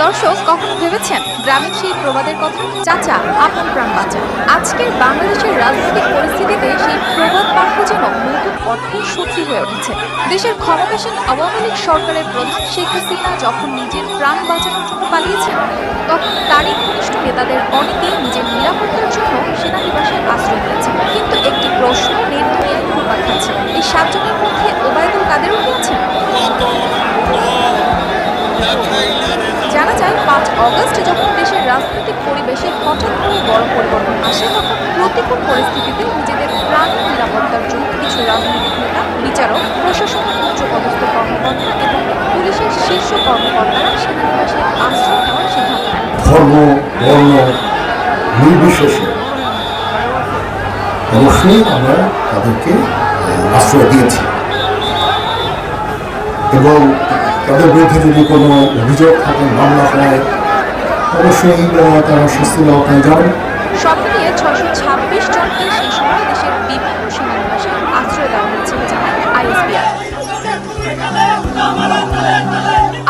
দর্শক, কখনো ভেবেছেন গ্রামের সেই প্রবাদের কথা? চাচা আপন প্রাণ বাঁচা। আজকের বাংলাদেশের রাজনৈতিক পরিস্থিতিতে সেই প্রবাদ বাক্য যেন নতুন অর্থে সত্যি হয়ে উঠেছে। দেশের ক্ষমতাসীন আওয়ামী লীগ সরকারের প্রধান শেখ হাসিনা যখন নিজের প্রাণ বাঁচানোর জন্য পালিয়েছেন, তখন তারই ঘনিষ্ঠ নেতাদের অনেকেই নিজের নিরাপত্তার জন্য সেনানিবাসে আশ্রয় নিয়েছেন। কিন্তু একটি প্রশ্ন নেট দুনিয়ায় ঘুরপাক খাচ্ছে, এই 7 জনের মধ্যে ওবায়দুল কাদেরও কি আছেন? জানা যায় 5 অগস্ট যখন দেশের রাজনৈতিক পরিবেশে হঠাৎ করে বড় পরিবর্তন আসে, তখন প্রতিকূল পরিস্থিতিতে নিজেদের প্রাণের নিরাপত্তার জন্য কিছু রাজনৈতিক নেতা, বিচারক, প্রশাসনের উচ্চপদস্থ কর্মকর্তা এবং পুলিশের শীর্ষ কর্মকর্তারা সেনানিবাসে আশ্রয় নেওয়ার সিদ্ধান্ত নেন। ধর্ম, বর্ণ নির্বিশেষে অবশ্যই আমরা তাদেরকে আশ্রয় দিয়েছি এবং তাদের বিরুদ্ধে যদি কোনো অভিযোগ থাকে, মামলা হয়, অবশ্যই তারা শাস্তির আওতায় যাবেন। সব মিলিয়ে 626 জনকে সেই সময় দেশের বিভিন্ন সেনানিবাসে আশ্রয় দেওয়া হয়েছে বলে জানায় আইএসপিআর।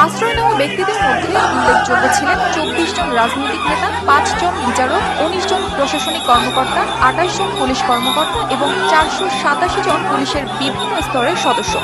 আশ্রয় নেওয়া ব্যক্তিদের মধ্যে উল্লেখযোগ্য ছিলেন 24 জন রাজনৈতিক নেতা, 5 জন বিচারক, 19 জন প্রশাসনিক কর্মকর্তা, 28 জন পুলিশ কর্মকর্তা এবং 487 জন পুলিশের বিভিন্ন স্তরের সদস্য।